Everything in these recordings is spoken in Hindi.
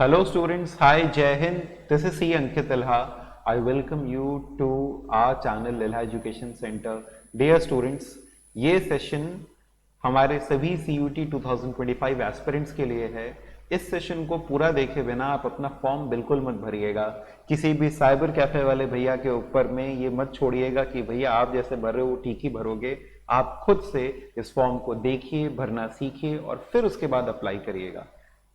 Hello students, hi Jai Hind. This is C. Ankit Ilha. I welcome you to our channel Ilha Education Center. Dear students, ये सेशन हमारे सभी CUT 2025 एस्पिरेंट्स के लिए है। इस सेशन को पूरा देखे बिना आप अपना फॉर्म बिल्कुल मत भरिएगा। किसी भी साइबर कैफे वाले भैया के ऊपर में ये मत छोड़िएगा कि भैया आप जैसे भर रहे हो ठीक ही भरोगे। आप खुद से इस फॉर्म को देखिए, भरना सीखिए और फिर उसके बाद अप्लाई करिएगा।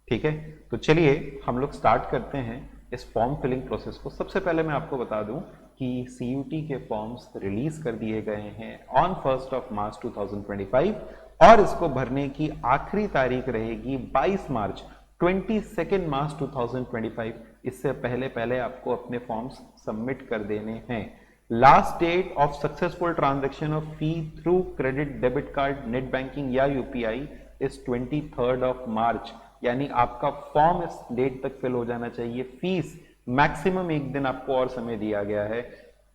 ठीक है, तो चलिए हम लोग स्टार्ट करते हैं इस फॉर्म फिलिंग प्रोसेस को। सबसे पहले मैं आपको बता दूं कि CUT के फॉर्म्स रिलीज कर दिए गए हैं ऑन 1 मार्च 2025 और इसको भरने की आखिरी तारीख रहेगी 22 मार्च 22 मार्च 2025। इससे पहले पहले आपको अपने फॉर्म्स सबमिट कर देने हैं। Last date of successful transaction of fee through credit debit card, net banking या UPI इज 23 मार्च, यानी आपका फॉर्म इस डेट तक फिल हो जाना चाहिए। फीस मैक्सिमम एक दिन आपको और समय दिया गया है।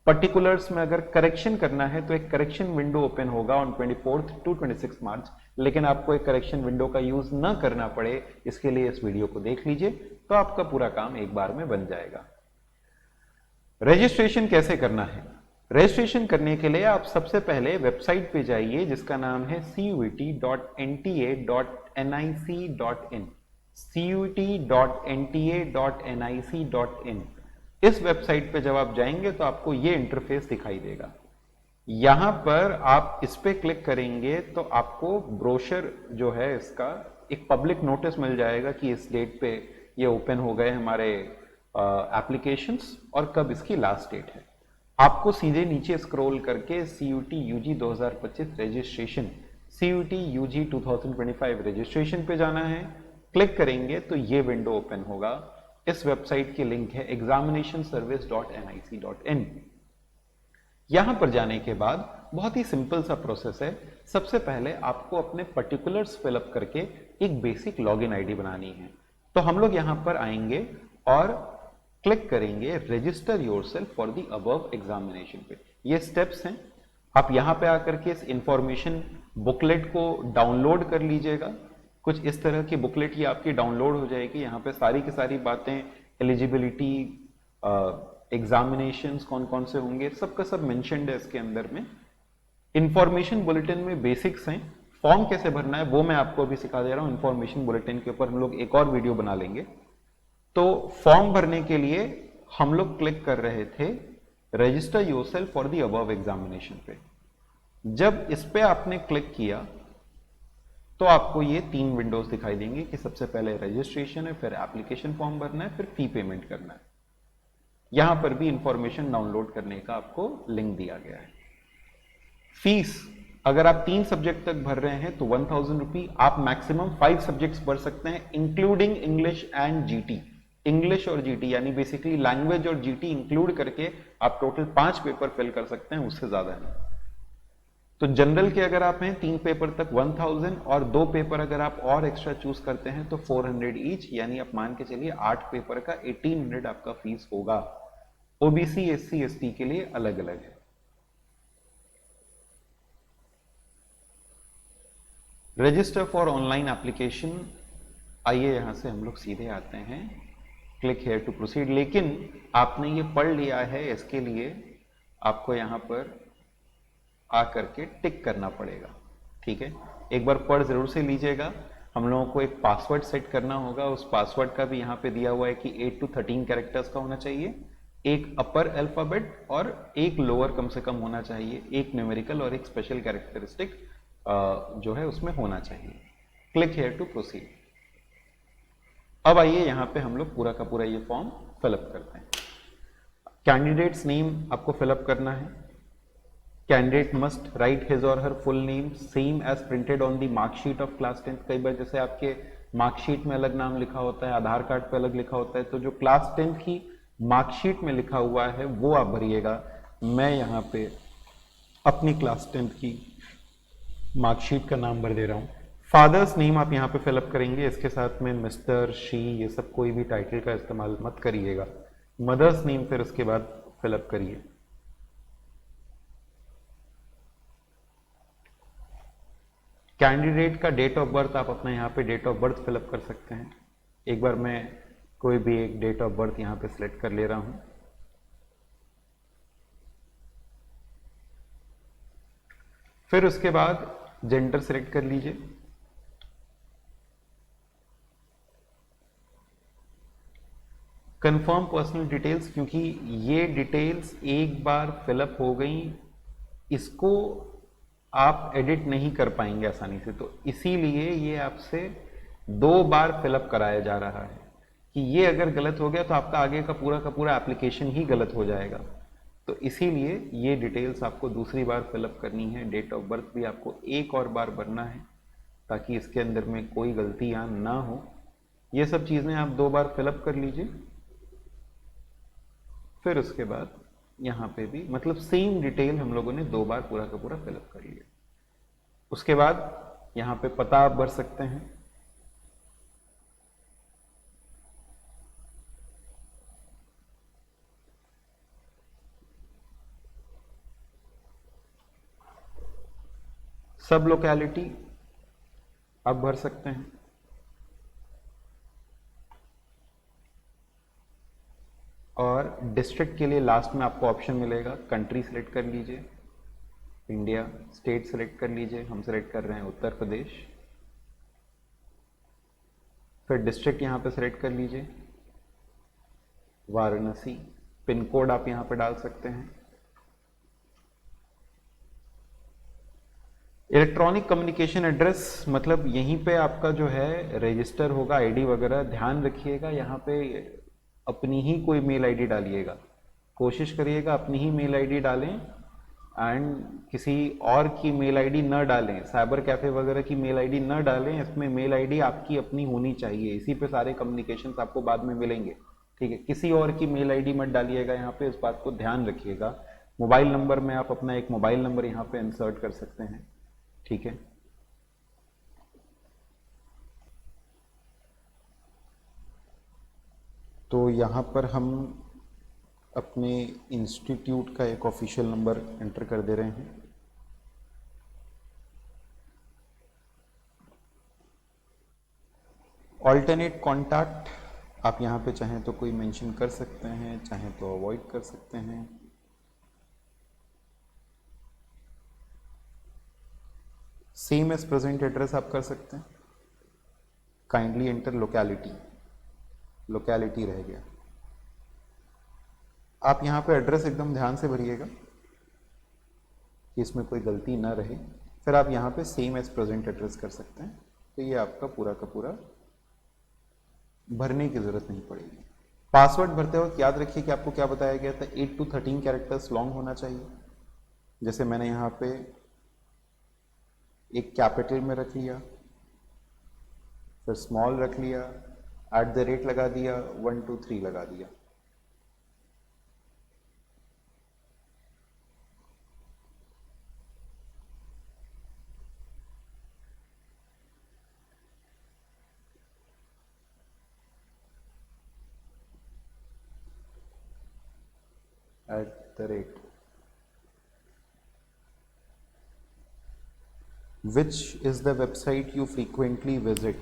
पर्टिकुलर्स में अगर करेक्शन करना है तो एक करेक्शन विंडो ओपन होगा ऑन 24 टू 26 मार्च, लेकिन आपको एक करेक्शन विंडो का यूज न करना पड़े इसके लिए इस वीडियो को देख लीजिए, तो आपका पूरा काम एक बार में बन जाएगा। रजिस्ट्रेशन कैसे करना है? रजिस्ट्रेशन करने के लिए आप सबसे पहले वेबसाइट पे जाइए जिसका नाम है CUT.NTA.nic.in, CUT.NTA.nic.in। इस वेबसाइट पे जब आप जाएंगे तो आपको ये इंटरफेस दिखाई देगा। यहां पर आप इस पे क्लिक करेंगे तो आपको ब्रोशर जो है इसका एक पब्लिक नोटिस मिल जाएगा कि इस डेट पे ये ओपन हो गए हमारे एप्लीकेशंस और कब इसकी लास्ट डेट है। आपको सीधे नीचे स्क्रॉल करके CUT UG 2025 registration, CUT UG 2025 registration पे जाना है। क्लिक करेंगे तो ये विंडो ओपन होगा। इस वेबसाइट की लिंक है examinationservice.nic.in। यहां पर जाने के बाद बहुत ही सिंपल सा प्रोसेस है। सबसे पहले आपको अपने पर्टिकुलर्स फिलअप करके एक बेसिक लॉगिन आईडी बनानी है। तो हम लोग यहां पर आएंगे और क्लिक करेंगे register yourself for the above examination पे। ये स्टेप्स हैं। आप यहां पे आकर के इस इंफॉर्मेशन बुकलेट को डाउनलोड कर लीजिएगा। कुछ इस तरह की बुकलेट ही आपकी डाउनलोड हो जाएगी। यहाँ पे सारी की सारी बातें, एलिजिबिलिटी, एग्जामिनेशंस कौन कौन से होंगे, सबका सब मेंशन्ड है इसके अंदर में। इंफॉर्मेशन बुलेटिन में बेसिक्स हैं। फॉर्म कैसे भरना है वो मैं आपको अभी सिखा दे रहा हूं। इंफॉर्मेशन बुलेटिन के ऊपर हम लोग एक और वीडियो बना लेंगे। तो फॉर्म भरने के लिए हम लोग क्लिक कर रहे थे register yourself for the above examination पे। जब इस पे आपने क्लिक किया तो आपको ये तीन विंडोज दिखाई देंगे कि सबसे पहले रजिस्ट्रेशन है, फिर एप्लीकेशन फॉर्म भरना है, फिर फी पेमेंट करना है। यहां पर भी इंफॉर्मेशन डाउनलोड करने का आपको लिंक दिया गया है। फीस अगर आप 3 सब्जेक्ट तक भर रहे हैं तो 1000 रुपी। आप मैक्सिमम 5 सब्जेक्ट्स भर सकते हैं including English and GT। English और GT यानी बेसिकली लैंग्वेज और GT इंक्लूड करके आप टोटल 5 पेपर फिल कर सकते हैं, उससे ज्यादा नहीं। तो जनरल के अगर आप हैं 3 पेपर तक 1000 और 2 पेपर अगर आप और एक्स्ट्रा चूज करते हैं तो 400 ईच, यानी आप मान के चलिए 8 पेपर का 1800 आपका फीस होगा। OBC SC ST के लिए अलग अलग है। रजिस्टर फॉर ऑनलाइन एप्लीकेशन, आइए यहां से हम लोग सीधे आते हैं, क्लिक हेयर टू प्रोसीड। लेकिन आपने ये पढ़ लिया है, इसके लिए आपको यहां पर आकर के टिक करना पड़ेगा। ठीक है, एक बार पढ़ जरूर से लीजिएगा। हम लोगों को एक पासवर्ड सेट करना होगा। उस पासवर्ड का भी यहाँ पे दिया हुआ है कि 8 to 13 कैरेक्टर्स का होना चाहिए। एक अपर अल्फाबेट और एक लोअर कम से कम होना चाहिए। एक न्यूमेरिकल और एक स्पेशल कैरेक्टरिस्टिक जो है उसमें होना चाहिए। Click here to proceed. अब आइए यहाँ पे हम लोग पूरा का पूरा ये फॉर्म फिलअप करते हैं। कैंडिडेट्स नेम आपको फिलअप करना है। Candidate must write his or her full name same as printed on the marksheet of class 10। कई बार जैसे आपके मार्कशीट में अलग नाम लिखा होता है, आधार कार्ड पे अलग लिखा होता है, तो जो क्लास 10 की मार्कशीट में लिखा हुआ है वो आप भरिएगा। मैं यहाँ पे अपनी क्लास 10 की मार्कशीट का नाम भर दे रहा हूँ। फादर्स नेम आप यहाँ पे फिलअप करेंगे। इसके साथ में मिस्टर, शी, ये सब कोई भी टाइटल का इस्तेमाल मत करिएगा। मदर्स नेम फिर उसके बाद फिलअप करिए। कैंडिडेट का डेट ऑफ बर्थ आप अपना यहाँ पे डेट ऑफ बर्थ फिलअप कर सकते हैं। एक बार मैं कोई भी एक डेट ऑफ बर्थ यहाँ पे सिलेक्ट कर ले रहा हूँ। फिर उसके बाद जेंडर सिलेक्ट कर लीजिए। कंफर्म पर्सनल डिटेल्स, क्योंकि ये डिटेल्स एक बार फिलअप हो गई, इसको आप एडिट नहीं कर पाएंगे आसानी से, तो इसीलिए ये आपसे 2 बार फिलअप कराया जा रहा है कि ये अगर गलत हो गया तो आपका आगे का पूरा एप्लीकेशन ही गलत हो जाएगा। तो इसीलिए ये डिटेल्स आपको दूसरी बार फिलअप करनी है। डेट ऑफ बर्थ भी आपको एक और बार भरना है ताकि इसके अंदर में कोई गलतियां ना हो। ये सब चीज़ें आप 2 बार फिलअप कर लीजिए। फिर उसके बाद यहाँ पे भी मतलब सेम डिटेल हम लोगों ने 2 बार पूरा का पूरा फिलअप कर लिया। उसके बाद यहाँ पे पता आप भर सकते हैं। सब लोकेलिटी आप भर सकते हैं। और डिस्ट्रिक्ट के लिए लास्ट में आपको ऑप्शन मिलेगा, कंट्री सेलेक्ट कर लीजिए, इंडिया। स्टेट सेलेक्ट कर लीजिए, हम सेलेक्ट कर रहे हैं उत्तर प्रदेश। फिर डिस्ट्रिक्ट यहाँ पे सेलेक्ट कर लीजिए, वाराणसी। पिन कोड आप यहाँ पे डाल सकते हैं। इलेक्ट्रॉनिक कम्युनिकेशन एड्रेस मतलब यहीं पे आपका जो है रजिस्टर होगा, आईडी वगैरह। ध्यान रखिएगा यहाँ पे अपनी ही कोई मेल आईडी डालिएगा, कोशिश करिएगा अपनी ही मेल आईडी डालें एंड किसी और की मेल आईडी न डालें, साइबर कैफे वगैरह की मेल आईडी न डालें। इसमें मेल आईडी आपकी अपनी होनी चाहिए, इसी पे सारे कम्युनिकेशंस आपको बाद में मिलेंगे, ठीक है। किसी और की मेल आईडी मत डालिएगा यहाँ पे, इस बात को ध्यान रखिएगा। मोबाइल नंबर में आप अपना एक मोबाइल नंबर यहाँ पे इंसर्ट कर सकते हैं, ठीक है। तो यहाँ पर हम अपने इंस्टीट्यूट का एक ऑफिशियल नंबर एंटर कर दे रहे हैं। ऑल्टरनेट कॉन्टैक्ट आप यहाँ पे चाहें तो कोई मेंशन कर सकते हैं, चाहें तो अवॉइड कर सकते हैं। सेम एज प्रेजेंट एड्रेस आप कर सकते हैं। काइंडली एंटर लोकेलिटी, लोकेलिटी रह गया। आप यहाँ पे एड्रेस एकदम ध्यान से भरिएगा कि इसमें कोई गलती ना रहे। फिर आप यहाँ पे सेम एज प्रेजेंट एड्रेस कर सकते हैं, तो ये आपका पूरा का पूरा भरने की जरूरत नहीं पड़ेगी। पासवर्ड भरते वक्त याद रखिए कि आपको क्या बताया गया था, 8 to 13 कैरेक्टर्स लॉन्ग होना चाहिए। जैसे मैंने यहाँ पे एक कैपिटल में रख लिया, फिर स्मॉल रख लिया, @ लगा दिया, 1 2 3 लगा दिया। @ Which is the website you frequently visit?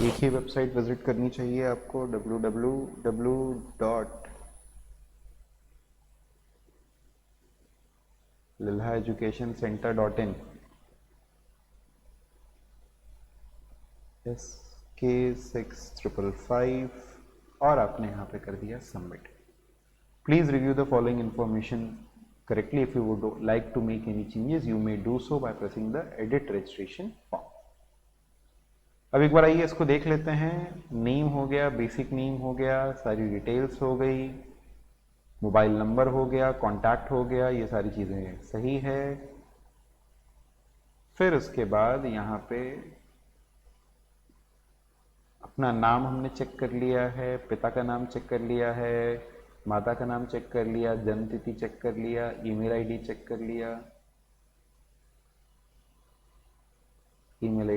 एक ही वेबसाइट विजिट करनी चाहिए आपको, www.lilhaeducationcenter.in। SK6555 और आपने यहाँ पे कर दिया submit. Please review the following information correctly. If you would like to make any changes, you may do so by pressing the edit registration form. अब एक बार आइए इसको देख लेते हैं। नेम हो गया, बेसिक नेम हो गया, सारी डिटेल्स हो गई, मोबाइल नंबर हो गया, कॉन्टैक्ट हो गया, ये सारी चीजें सही है। फिर उसके बाद यहाँ पे अपना नाम हमने चेक कर लिया है, पिता का नाम चेक कर लिया है, माता का नाम चेक कर लिया, जन्म तिथि चेक कर लिया, ईमेल आईडी चेक कर लिया, ईमेल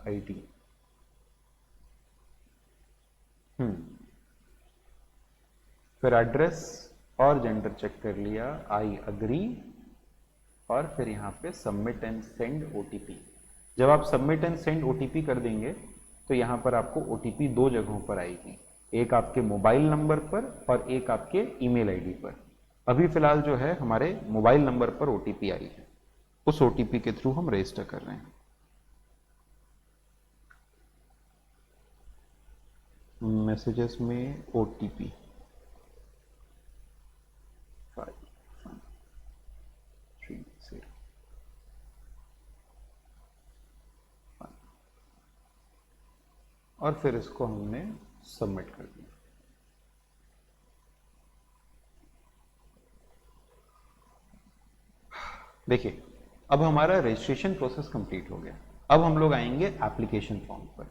आईडी। फिर एड्रेस और जेंडर चेक कर लिया, आई अग्री, और फिर यहाँ पे सबमिट एंड सेंड ओटीपी। जब आप सबमिट एंड सेंड ओटीपी कर देंगे तो यहाँ पर आपको OTP 2 जगहों पर आएगी, एक आपके मोबाइल नंबर पर और एक आपके ईमेल आईडी पर। अभी फिलहाल जो है हमारे मोबाइल नंबर पर OTP आई है, उस OTP के थ्रू हम रजिस्टर कर रहे हैं। मैसेजेस में OTP 5130 और फिर इसको हमने सबमिट कर दिया। देखिए अब हमारा रजिस्ट्रेशन प्रोसेस कंप्लीट हो गया। अब हम लोग आएंगे एप्लीकेशन फॉर्म पर।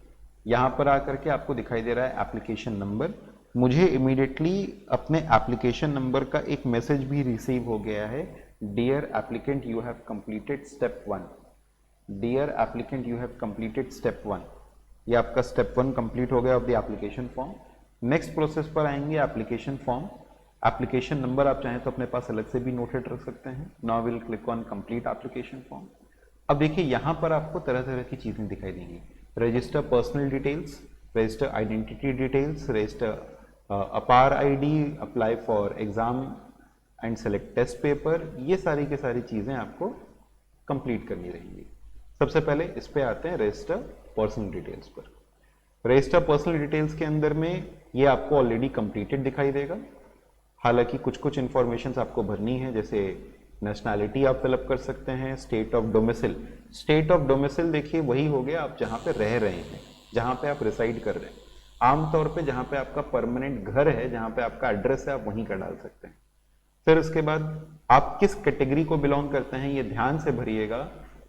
यहां पर आकर के आपको दिखाई दे रहा है एप्लीकेशन नंबर। मुझे इमीडिएटली अपने एप्लीकेशन नंबर का एक मैसेज भी रिसीव हो गया है, dear applicant you have completed step 1। Dear applicant you have completed step 1, ये आपका स्टेप 1 कंप्लीट हो गया of the application form. Next process पर आएंगे एप्लीकेशन फॉर्म। एप्लीकेशन नंबर आप चाहें तो अपने पास अलग से भी नोटेड रख सकते हैं। Now will click on complete application form. अब देखिए यहाँ पर आपको तरह तरह की चीजें दिखाई देंगी, register personal details, register identity details, register APAAR ID, apply for exam and select test paper, ये सारी की सारी चीजें आपको कंप्लीट करनी रहेंगी। सबसे पहले इस पे आते हैं रजिस्टर पर्सनल डिटेल्स पर। रजिस्टर पर्सनल डिटेल्स के अंदर में ये आपको ऑलरेडी कंप्लीटेड दिखाई देगा। हालांकि कुछ कुछ इंफॉर्मेशन आपको भरनी है, जैसे नेशनैलिटी आप फिलअप कर सकते हैं, state of domicile. State of domicile देखिए वही हो गया आप जहां पे रह रहे हैं, जहां पे आप रिसाइड कर रहे हैं। आमतौर पे जहां पे आपका परमानेंट घर है, जहां पे आपका एड्रेस है, आप वहीं का डाल सकते हैं। फिर उसके बाद आप किस कैटेगरी को बिलोंग करते हैं ये ध्यान से भरिएगा,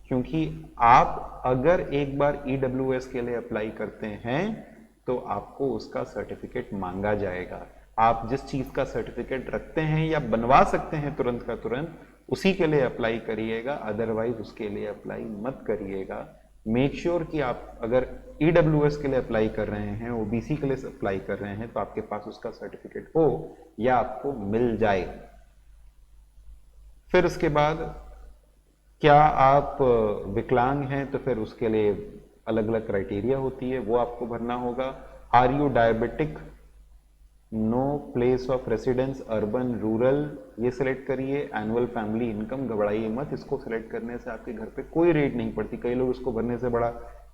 क्योंकि आप अगर एक बार EWS के लिए अप्लाई करते हैं तो आपको उसका सर्टिफिकेट मांगा जाएगा। आप जिस चीज का सर्टिफिकेट रखते हैं या बनवा सकते हैं तुरंत का तुरंत, उसी के लिए अप्लाई करिएगा, अदरवाइज उसके लिए अप्लाई मत करिएगा। मेक श्योर कि आप अगर EWS के लिए अप्लाई कर रहे हैं, OBC के लिए अप्लाई कर रहे हैं, तो आपके पास उसका सर्टिफिकेट हो या आपको मिल जाए। फिर उसके बाद क्या आप विकलांग हैं तो फिर उसके लिए अलग अलग क्राइटेरिया होती है, वो आपको भरना होगा। Are you diabetic, no place of residence urban rural, ये सिलेक्ट करिए। एनुअल फैमिली इनकम, घबराइए मत, इसको सिलेक्ट करने से आपके घर पे कोई रेट नहीं पड़ती। कई लोग इसको भरने से बड़ा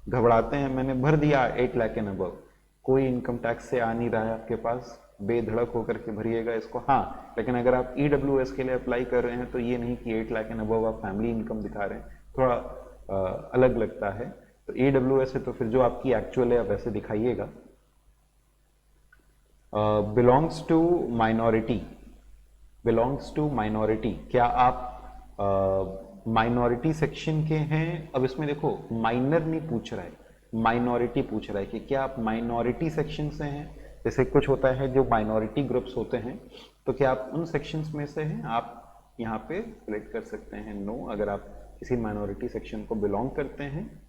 घबराते हैं, मैंने भर दिया 8 लाख एंड अबव, कोई इनकम टैक्स से आ नहीं रहा है आपके पास, बेधड़क होकर के भरिएगा इसको। हाँ, लेकिन अगर आप EWS के लिए अप्लाई कर रहे हैं तो ये नहीं कि 8 लाख एंड अबव आप फैमिली इनकम दिखा रहे हैं, थोड़ा अलग लगता है। तो EWS है तो फिर जो आपकी एक्चुअल है आप वैसे दिखाइएगा। Belongs to minority, belongs to minority, क्या आप माइनॉरिटी सेक्शन के हैं? अब इसमें देखो माइनर नहीं पूछ रहा है, माइनॉरिटी पूछ रहा है कि क्या आप माइनॉरिटी सेक्शन से हैं। जैसे कुछ होता है जो माइनॉरिटी ग्रुप्स होते हैं, तो क्या आप उन सेक्शंस में से हैं? आप यहाँ पे सिलेक्ट कर सकते हैं नो। अगर आप किसी माइनॉरिटी सेक्शन को बिलोंग करते हैं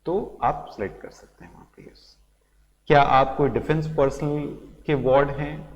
तो आप सिलेक्ट कर सकते हैं वहाँ पे यस। क्या आप कोई डिफेंस पर्सनल के वार्ड हैं?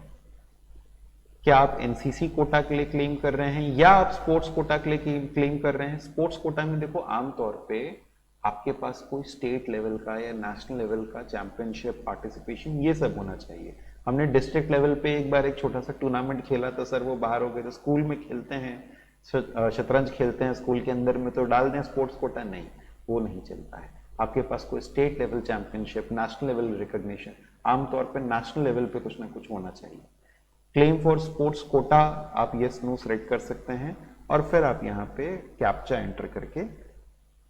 क्या आप NCC कोटा के लिए क्लेम कर रहे हैं या आप स्पोर्ट्स कोटा के लिए क्लेम कर रहे हैं? स्पोर्ट्स कोटा में देखो आमतौर पे आपके पास कोई स्टेट लेवल का या नेशनल लेवल का चैंपियनशिप पार्टिसिपेशन ये सब होना चाहिए। हमने डिस्ट्रिक्ट लेवल पे एक बार एक छोटा सा टूर्नामेंट खेला था सर, वो बाहर हो गए थे। स्कूल में खेलते हैं, शतरंज खेलते हैं स्कूल के अंदर में, तो डाल दें स्पोर्ट्स कोटा, नहीं, वो नहीं चलता है। आपके पास कोई state level championship, national level recognition, आमतौर पर नेशनल लेवल पे कुछ ना कुछ होना चाहिए। क्लेम फॉर स्पोर्ट्स कोटा आप यस नो सेलेक्ट कर सकते हैं और फिर आप यहाँ पे कैप्चा एंटर करके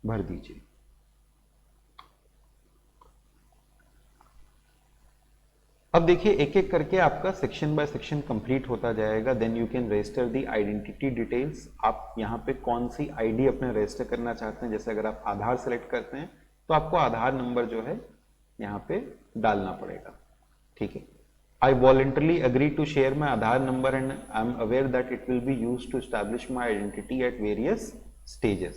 भर दीजिए। अब देखिए एक एक करके आपका सेक्शन बाय सेक्शन कंप्लीट होता जाएगा। Then you can register the identity details. आप यहाँ पे कौन सी आईडी अपने रजिस्टर करना चाहते हैं, जैसे अगर आप आधार सेलेक्ट करते हैं तो आपको आधार नंबर जो है यहाँ पे डालना पड़ेगा, ठीक है। I voluntarily agree to share my Aadhaar number and I am aware that it will be used to establish my identity at various stages।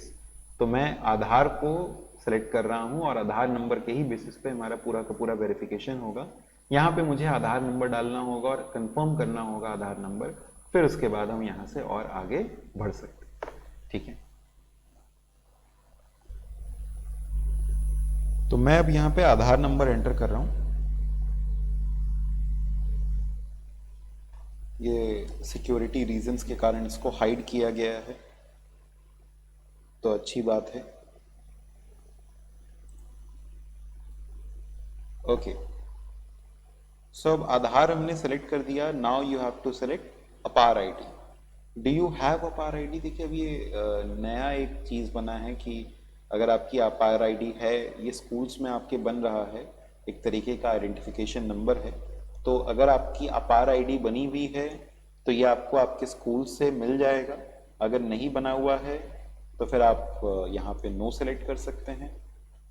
तो मैं आधार को सिलेक्ट कर रहा हूं और आधार नंबर के ही बेसिस पे हमारा पूरा का पूरा वेरिफिकेशन होगा। यहाँ पे मुझे आधार नंबर डालना होगा और कंफर्म करना होगा आधार नंबर, फिर उसके बाद हम यहाँ से और आगे बढ़ सकते हैं, ठीक है। तो मैं अब यहाँ पे आधार नंबर एंटर कर रहा हूँ। ये सिक्योरिटी रीजंस के कारण इसको हाइड किया गया है, तो अच्छी बात है। ओके, सो अब आधार हमने सेलेक्ट कर दिया। Now you have to select APAAR ID. Do you have APAAR ID? देखिए अभी ये नया एक चीज़ बना है कि अगर आपकी अपार आईडी है, ये स्कूल्स में आपके बन रहा है, एक तरीके का आइडेंटिफिकेशन नंबर है। तो अगर आपकी अपार आईडी बनी हुई है तो ये आपको आपके स्कूल से मिल जाएगा। अगर नहीं बना हुआ है तो फिर आप यहाँ पे नो सेलेक्ट कर सकते हैं।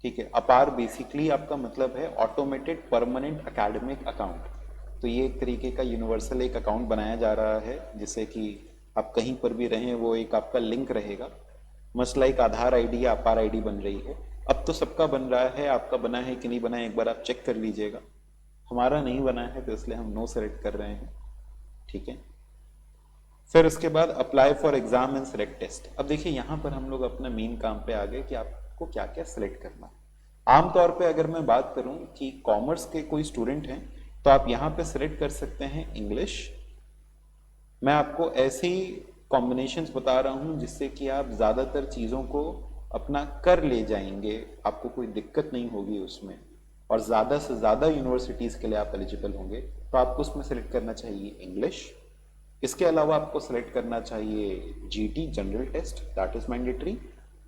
ठीक है, अपार बेसिकली आपका मतलब है ऑटोमेटेड परमानेंट एकेडमिक अकाउंट। तो ये एक तरीके का यूनिवर्सल एक अकाउंट बनाया जा रहा है जिससे कि आप कहीं पर भी रहें वो एक आपका लिंक रहेगा। मस्ट लाइक आधार आईडी या अपार आईडी बन रही है। अब तो सबका बन रहा है, आपका बना है कि नहीं बना है एक बार आप चेक कर लीजिएगा। हमारा नहीं बना है तो इसलिए हम नो सेलेक्ट कर रहे हैं। ठीक है, फिर उसके बाद apply for exam and select test. अब देखिए यहाँ पर हम लोग अपना मेन काम पे आ गए कि आपको क्या क्या सिलेक्ट करना है। आमतौर पे अगर मैं बात करूं कि कॉमर्स के कोई स्टूडेंट हैं तो आप यहाँ पे सिलेक्ट कर सकते हैं इंग्लिश। मैं आपको ऐसी कॉम्बिनेशंस बता रहा हूँ जिससे कि आप ज़्यादातर चीज़ों को अपना कर ले जाएंगे, आपको कोई दिक्कत नहीं होगी उसमें, और ज़्यादा से ज़्यादा यूनिवर्सिटीज़ के लिए आप एलिजिबल होंगे। तो आपको उसमें सेलेक्ट करना चाहिए इंग्लिश। इसके अलावा आपको सेलेक्ट करना चाहिए GT general test, that is mandatory,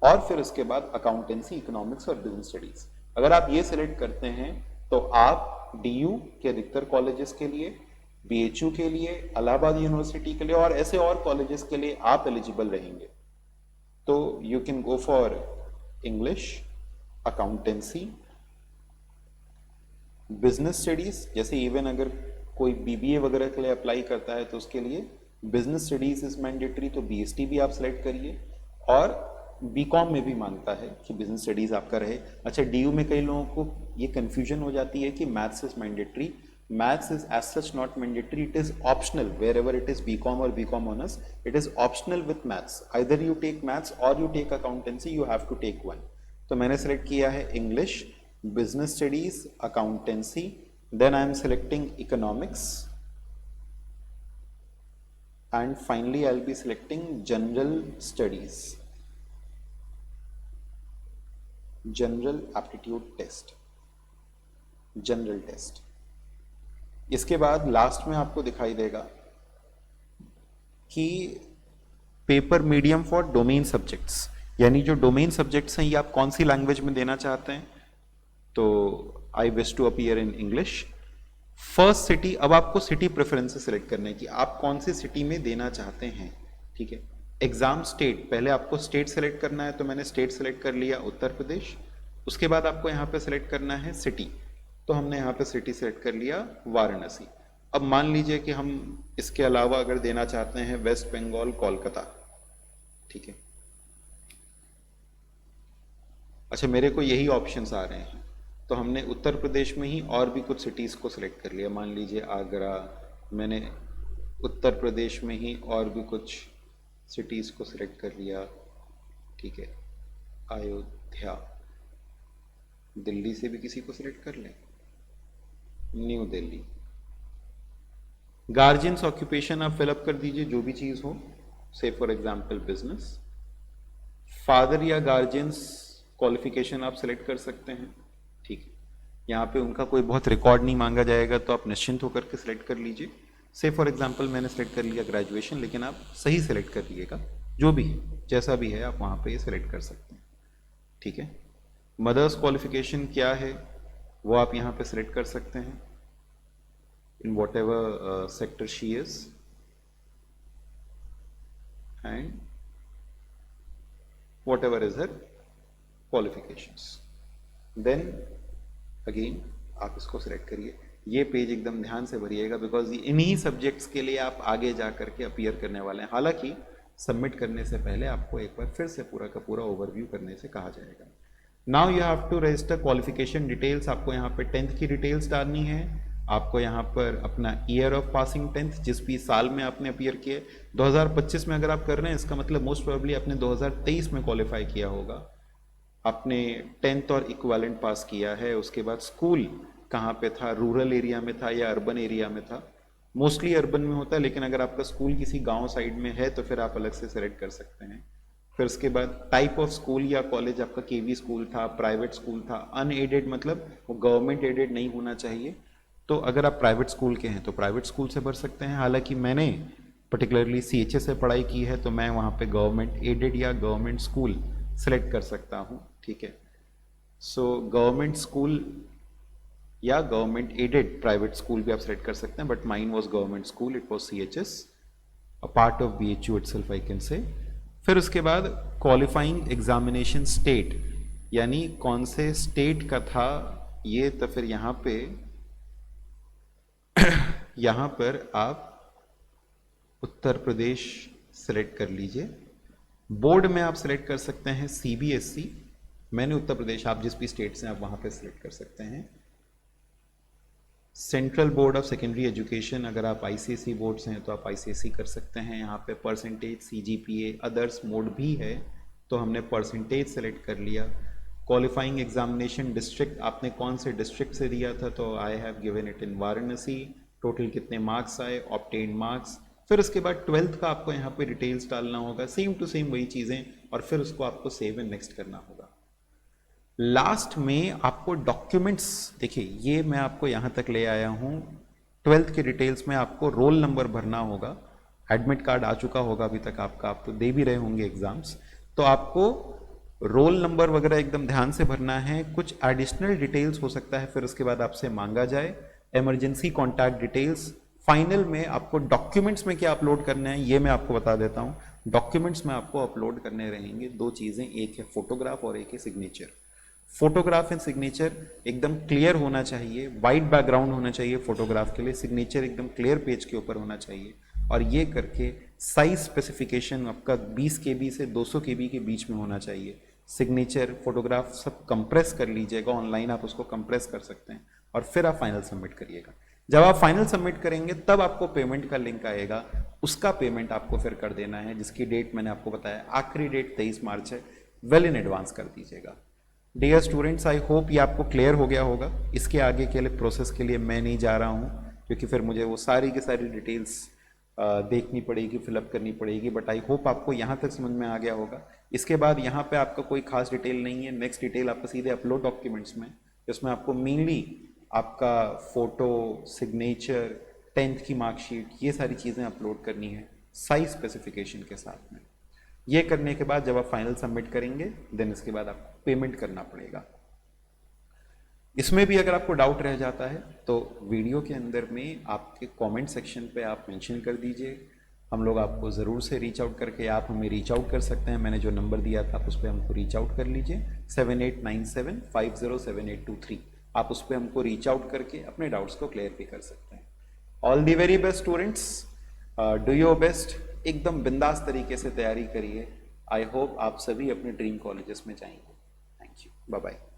और फिर उसके बाद अकाउंटेंसी, इकोनॉमिक्स और बिजनेस स्टडीज। अगर आप ये सेलेक्ट करते हैं तो आप डीयू के अधिकतर कॉलेजेस के लिए, बीएचयू के लिए, इलाहाबाद यूनिवर्सिटी के लिए और ऐसे और कॉलेजेस के लिए आप एलिजिबल रहेंगे। तो you can go for English, accountancy, business studies. जैसे इवन अगर कोई बीबीए वगैरह के लिए अप्लाई करता है तो उसके लिए बिजनेस स्टडीज इज मैंडेटरी, तो बीएसटी भी आप सेलेक्ट करिए। और बीकॉम में भी मांगता है कि बिजनेस स्टडीज आपका रहे। अच्छा, डीयू में कई लोगों को ये कंफ्यूजन हो जाती है कि maths is mandatory. Maths is as such not mandatory, it is optional. Wherever it is BCom or BCom honours, it is optional with maths. Either you take maths or you take accountancy, you have to take one. तो मैंने सेलेक्ट किया है English, business studies, accountancy, then I am selecting economics, and finally I'll be selecting general studies, general aptitude test, general test। इसके बाद लास्ट में आपको दिखाई देगा कि paper medium for domain subjects, यानी जो डोमेन सब्जेक्ट्स हैं ये आप कौन सी लैंग्वेज में देना चाहते हैं। तो I wish to appear in English. First city, अब आपको सिटी प्रेफरेंसेस सिलेक्ट करने की, आप कौन सी सिटी में देना चाहते हैं। ठीक है, एग्जाम स्टेट, पहले आपको स्टेट सेलेक्ट करना है, तो मैंने स्टेट सेलेक्ट कर लिया उत्तर प्रदेश। उसके बाद आपको यहाँ पे सिलेक्ट करना है सिटी, तो हमने यहाँ पे सिटी सेलेक्ट कर लिया वाराणसी। अब मान लीजिए कि हम इसके अलावा अगर देना चाहते हैं वेस्ट बंगाल, कोलकाता। ठीक है, अच्छा मेरे को यही ऑप्शंस आ रहे हैं, तो हमने उत्तर प्रदेश में ही और भी कुछ सिटीज़ को सिलेक्ट कर लिया। मान लीजिए आगरा, मैंने उत्तर प्रदेश में ही और भी कुछ सिटीज़ को सिलेक्ट कर लिया। ठीक है, अयोध्या, दिल्ली से भी किसी को सिलेक्ट कर लें, न्यू दिल्ली। गार्जियंस ऑक्यूपेशन आप फिलअप कर दीजिए, जो भी चीज़ हो, से फॉर एग्जाम्पल बिजनेस। फादर या गार्जियंस क्वालिफिकेशन आप सिलेक्ट कर सकते हैं। ठीक है, यहाँ पे उनका कोई बहुत रिकॉर्ड नहीं मांगा जाएगा, तो आप निश्चिंत होकर के सिलेक्ट कर लीजिए। से फॉर एग्जांपल मैंने सेलेक्ट कर लिया ग्रेजुएशन, लेकिन आप सही सिलेक्ट कर लीजिएगा, जो भी है जैसा भी है आप वहाँ पे ये सिलेक्ट कर सकते हैं। ठीक है, मदर्स क्वालिफिकेशन क्या है वो आप यहाँ पे सिलेक्ट कर सकते हैं, in whatever sector she is, and whatever is her qualifications. Then again आप इसको सिलेक्ट करिए। ये पेज एकदम ध्यान से भरिएगा, बिकॉज इन्हीं सब्जेक्ट्स के लिए आप आगे जा करके अपीयर करने वाले हैं। हालांकि सबमिट करने से पहले आपको एक बार फिर से पूरा का पूरा ओवरव्यू करने से कहा जाएगा। Now you have to register qualification details. आपको यहाँ पर 10th की डिटेल्स डालनी है। आपको यहाँ पर अपना ईयर ऑफ पासिंग 10th, जिस भी साल में आपने अपीयर किए। 2025 में अगर आप कर रहे हैं, इसका मतलब मोस्ट प्रोबेबली आपने 2023 में क्वालिफाई किया होगा। आपने 10th और इक्विवेलेंट पास किया है, उसके बाद स्कूल कहाँ पे था, रूरल एरिया में था या अर्बन एरिया में था? मोस्टली अर्बन में होता है, लेकिन अगर आपका स्कूल किसी गांव साइड में है तो फिर आप अलग से सेलेक्ट कर सकते हैं। फिर उसके बाद टाइप ऑफ स्कूल या कॉलेज, आपका केवी स्कूल था, प्राइवेट स्कूल था, अनएडेड मतलब वो गवर्नमेंट एडेड नहीं होना चाहिए। तो अगर आप प्राइवेट स्कूल के हैं तो प्राइवेट स्कूल से भर सकते हैं। हालांकि मैंने पर्टिकुलरली CHS से पढ़ाई की है तो मैं वहाँ पे गवर्नमेंट एडेड या गवर्नमेंट स्कूल सेलेक्ट कर सकता हूँ, ठीक है। सो गवर्नमेंट स्कूल या गवर्नमेंट एडेड प्राइवेट स्कूल भी आप सेलेक्ट कर सकते हैं, but mine was government school, it was CHS, a part of BHU itself I can say. फिर उसके बाद क्वालिफाइंग एग्जामिनेशन स्टेट, यानी कौन से स्टेट का था ये, तो फिर यहाँ पे यहाँ पर आप उत्तर प्रदेश सेलेक्ट कर लीजिए। बोर्ड में आप सेलेक्ट कर सकते हैं CBSE, मैंने उत्तर प्रदेश, आप जिस भी स्टेट से आप वहाँ पे सेलेक्ट कर सकते हैं। Central board of secondary education, अगर आप ICSE बोर्ड से हैं तो आप ICSE कर सकते हैं। यहाँ पे परसेंटेज, CGPA, अदर्स मोड भी है, तो हमने परसेंटेज सेलेक्ट कर लिया। क्वालिफाइंग एग्जामिनेशन डिस्ट्रिक्ट, आपने कौन से डिस्ट्रिक्ट से दिया था, तो I have given it in Varanasi. Total कितने मार्क्स आए, ऑब्टेन मार्क्स। फिर उसके बाद 12th का आपको यहाँ पे डिटेल्स डालना होगा, सेम टू सेम वही चीज़ें, और फिर उसको आपको सेव एंड नेक्स्ट करना होगा। लास्ट में आपको डॉक्यूमेंट्स, देखिए ये मैं आपको यहाँ तक ले आया हूँ। 12th के डिटेल्स में आपको रोल नंबर भरना होगा, एडमिट कार्ड आ चुका होगा अभी तक आपका, आप तो दे भी रहे होंगे एग्जाम्स, तो आपको रोल नंबर वगैरह एकदम ध्यान से भरना है। कुछ एडिशनल डिटेल्स हो सकता है फिर उसके बाद आपसे मांगा जाए, इमरजेंसी कॉन्टैक्ट डिटेल्स। फाइनल में आपको डॉक्यूमेंट्स में क्या अपलोड करना है ये मैं आपको बता देता हूँ। डॉक्यूमेंट्स में आपको अपलोड करने रहेंगे दो चीज़ें, एक है फोटोग्राफ और एक है सिग्नेचर। फोटोग्राफ एंड सिग्नेचर एकदम क्लियर होना चाहिए, वाइट बैकग्राउंड होना चाहिए फोटोग्राफ के लिए, सिग्नेचर एकदम क्लियर पेज के ऊपर होना चाहिए। और ये करके साइज स्पेसिफिकेशन आपका 20 KB से 200 KB के बीच में होना चाहिए। सिग्नेचर, फोटोग्राफ सब कंप्रेस कर लीजिएगा, ऑनलाइन आप उसको कंप्रेस कर सकते हैं, और फिर आप फाइनल सबमिट करिएगा। जब आप फाइनल सबमिट करेंगे तब आपको पेमेंट का लिंक आएगा, उसका पेमेंट आपको फिर कर देना है, जिसकी डेट मैंने आपको बताया, आखिरी डेट 23 मार्च है, वेल इन एडवांस कर दीजिएगा। डियर स्टूडेंट्स, आई होप ये आपको क्लियर हो गया होगा। इसके आगे के लिए प्रोसेस के लिए मैं नहीं जा रहा हूँ, क्योंकि फिर मुझे वो सारी की सारी डिटेल्स देखनी पड़ेगी, फिलअप करनी पड़ेगी, बट आई होप आपको यहाँ तक समझ में आ गया होगा। इसके बाद यहाँ पे आपका कोई खास डिटेल नहीं है, नेक्स्ट डिटेल आपका सीधे अपलोड डॉक्यूमेंट्स में, जिसमें आपको मेनली आपका फोटो, सिग्नेचर, 10th की मार्कशीट, ये सारी चीज़ें अपलोड करनी है साइज स्पेसिफिकेशन के साथ में। ये करने के बाद जब आप फाइनल सबमिट करेंगे देन इसके बाद आपको पेमेंट करना पड़ेगा। इसमें भी अगर आपको डाउट रह जाता है तो वीडियो के अंदर में आपके कमेंट सेक्शन पे आप मेंशन कर दीजिए, हम लोग आपको ज़रूर से रीच आउट करके, आप हमें रीच आउट कर सकते हैं। मैंने जो नंबर दिया था आप उस पर हमको रीच आउट कर लीजिए, 7897507823। आप उस पर हमको रीच आउट करके अपने डाउट्स को क्लियर भी कर सकते हैं। All the very best students, do your best, एकदम बिंदास तरीके से तैयारी करिए। आई होप आप सभी अपने ड्रीम कॉलेजेस में जाएंगे। Thank you, bye bye.